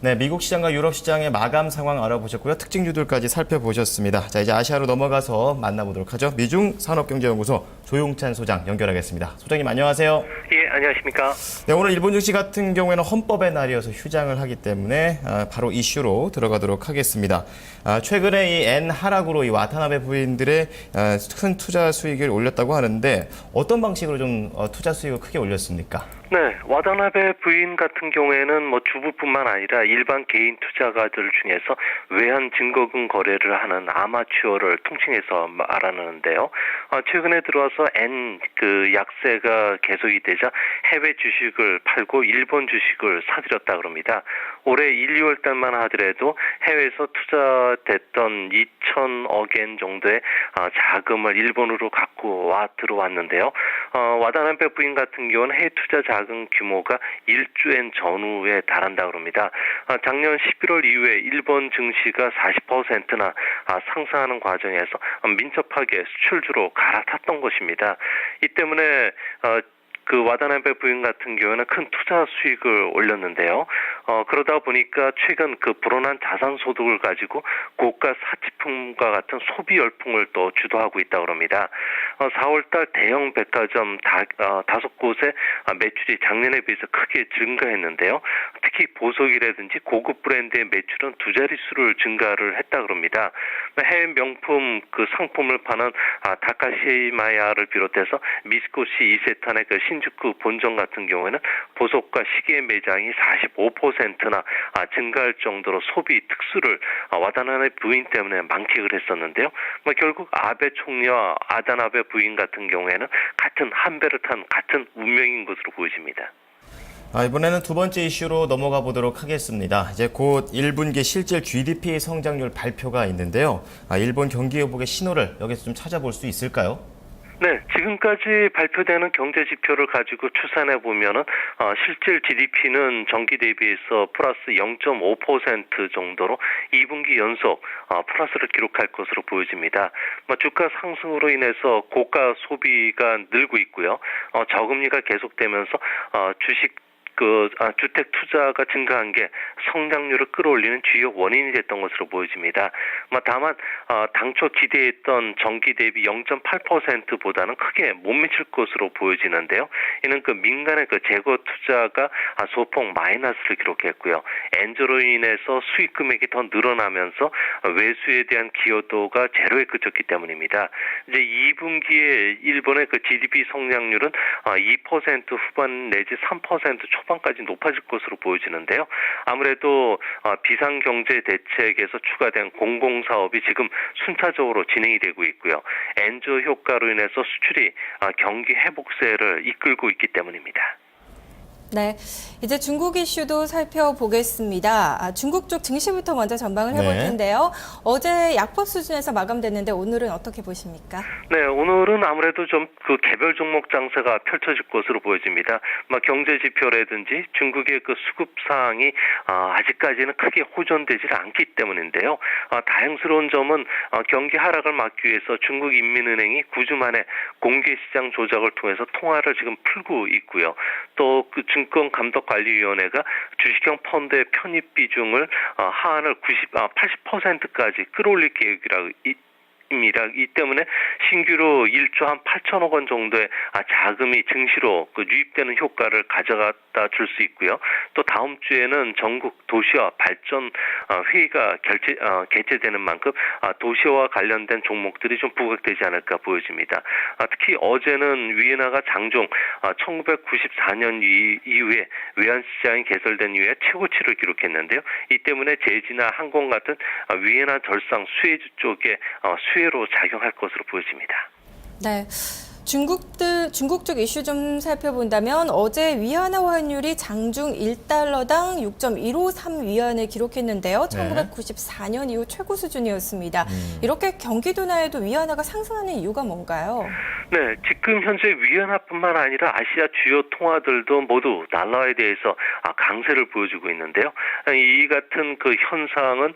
네, 미국 시장과 유럽 시장의 마감 상황 알아보셨고요. 특징주들까지 살펴보셨습니다. 자, 이제 아시아로 넘어가서 만나보도록 하죠. 미중산업경제연구소 조용찬 소장 연결하겠습니다. 소장님 안녕하세요. 예, 안녕하십니까. 네, 오늘 일본 증시 같은 경우에는 헌법의 날이어서 휴장을 하기 때문에 바로 이슈로 들어가도록 하겠습니다. 최근에 이 엔 하락으로 이 와타나베 부인들의 큰 투자 수익을 올렸다고 하는데 어떤 방식으로 좀 투자 수익을 크게 올렸습니까? 네, 와타나베 부인 같은 경우에는 뭐 주부뿐만 아니라 일반 개인 투자가들 중에서 외환 증거금 거래를 하는 아마추어를 통칭해서 말하는데요. 최근에 들어와서 엔 약세가 계속이 되자 해외 주식을 팔고 일본 주식을 사들였다 그럽니다. 올해 1, 2월 달만 하더라도 해외에서 투자됐던 2천억 엔 정도의 자금을 일본으로 갖고 들어왔는데요. 와타나베 부인 같은 경우는 해외 투자 자금 규모가 1조 엔 전후에 달한다 그럽니다. 작년 11월 이후에 일본 증시가 40%나 상승하는 과정에서 민첩하게 수출주로 갈아탔던 것입니다. 이 때문에 와타나베 부인 같은 경우는 큰 투자 수익을 올렸는데요. 그러다 보니까 최근 불어난 자산 소득을 가지고 고가 사치품과 같은 소비 열풍을 또 주도하고 있다고 합니다. 4월달 대형 백화점 5곳의 매출이 작년에 비해서 크게 증가했는데요. 특히 보석이라든지 고급 브랜드의 매출은 두 자릿수를 증가를 했다고 합니다. 해외 명품 상품을 파는 다카시마야를 비롯해서 미쓰코시 이세탄의 신주쿠 본점 같은 경우에는 보석과 시계 매장이 45%나 증가할 정도로 소비 특수를 와타나베 부인 때문에 만끽을 했었는데요. 결국 아베 총리와 와타나베 부인 같은 경우에는 같은 한 배를 탄 같은 운명인 것으로 보여집니다. 이번에는 두 번째 이슈로 넘어가 보도록 하겠습니다. 이제 곧 1분기 실질 GDP 성장률 발표가 있는데요. 일본 경기 회복의 신호를 여기서 좀 찾아볼 수 있을까요? 네, 지금까지 발표되는 경제 지표를 가지고 추산해 보면은 실질 GDP는 전기 대비해서 플러스 0.5% 정도로 2분기 연속 플러스를 기록할 것으로 보여집니다. 주가 상승으로 인해서 고가 소비가 늘고 있고요. 저금리가 계속되면서 주택 투자가 증가한 게 성장률을 끌어올리는 주요 원인이 됐던 것으로 보여집니다. 다만 당초 기대했던 전기 대비 0.8%보다는 크게 못 미칠 것으로 보여지는데요. 이는 민간의 재고 투자가 소폭 마이너스를 기록했고요. 엔저로 인해서 수익 금액이 더 늘어나면서 외수에 대한 기여도가 제로에 그쳤기 때문입니다. 이제 2분기에 일본의 GDP 성장률은 2% 후반 내지 3% 초반까지 높아질 것으로 보여지는데요. 아무래도 비상경제 대책에서 추가된 공공사업이 지금 순차적으로 진행이 되고 있고요. 엔저 효과로 인해서 수출이 경기 회복세를 이끌고 있기 때문입니다. 네, 이제 중국 이슈도 살펴보겠습니다. 중국 쪽 증시부터 먼저 전망을 해볼 텐데요. 어제 약법 수준에서 마감됐는데 오늘은 어떻게 보십니까? 네, 오늘은 아무래도 좀 개별 종목 장세가 펼쳐질 것으로 보여집니다. 경제 지표라든지 중국의 수급 사항이 아직까지는 크게 호전되지 않기 때문인데요. 다행스러운 점은 경기 하락을 막기 위해서 중국인민은행이 9주 만에 공개시장 조작을 통해서 통화를 지금 풀고 있고요. 또 증권감독관리위원회가 주식형 펀드의 편입 비중을 하한을 80%까지 끌어올릴 계획이라고 이 때문에 신규로 1조 한 8천억 원 정도의 자금이 증시로 유입되는 효과를 가져다 줄 수 있고요. 또 다음 주에는 전국 도시화 발전 회의가 개최되는 만큼 도시화와 관련된 종목들이 좀 부각되지 않을까 보여집니다. 특히 어제는 위엔화가 장중 1994년 이후에 외환시장이 개설된 이후에 최고치를 기록했는데요. 이 때문에 제지나 항공 같은 위엔화 절상 수혜주 쪽에 수혜로 작용할 것으로 보여집니다. 네. 중국 쪽 이슈 좀 살펴본다면 어제 위안화 환율이 장중 1달러당 6.153위안을 기록했는데요. 1994년 이후 최고 수준이었습니다. 이렇게 경기 둔화에도 위안화가 상승하는 이유가 뭔가요? 네, 지금 현재 위엔화뿐만 아니라 아시아 주요 통화들도 모두 달러에 대해서 강세를 보여주고 있는데요. 이 같은 그 현상은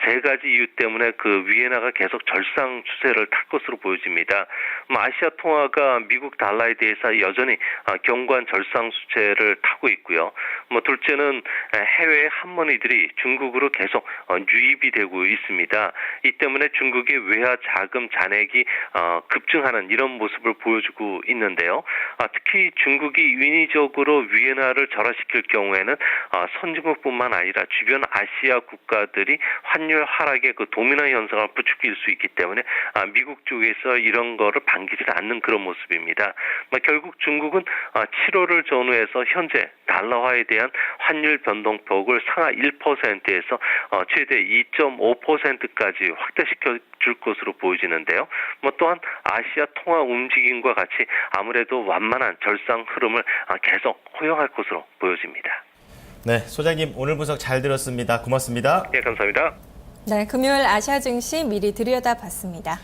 세 가지 이유 때문에 그 위엔화가 계속 절상 추세를 탈 것으로 보여집니다. 아시아 통화가 미국 달러에 대해서 여전히 견고한 절상 추세를 타고 있고요. 둘째는 해외 한머니들이 중국으로 계속 유입이 되고 있습니다. 이 때문에 중국의 외화 자금 잔액이 급증하는 이런 모습을 보여주고 있는데요. 특히 중국이 인위적으로 위엔화를 절하시킬 경우에는 선진국뿐만 아니라 주변 아시아 국가들이 환율 하락의 그 도미노 현상을 부추길 수 있기 때문에 미국 쪽에서 이런 거를 반기지 않는 그런 모습입니다. 결국 중국은 7월을 전후해서 현재 달러화에 대한 환율 변동폭을 상하 1%에서 최대 2.5%까지 확대시켜 줄 것으로 보여지는데요. 또한 아시아 통화 움직임과 같이 아무래도 완만한 절상 흐름을 계속 허용할 것으로 보여집니다. 네, 소장님 오늘 분석 잘 들었습니다. 고맙습니다. 예, 감사합니다. 네, 금요일 아시아 증시 미리 들여다봤습니다.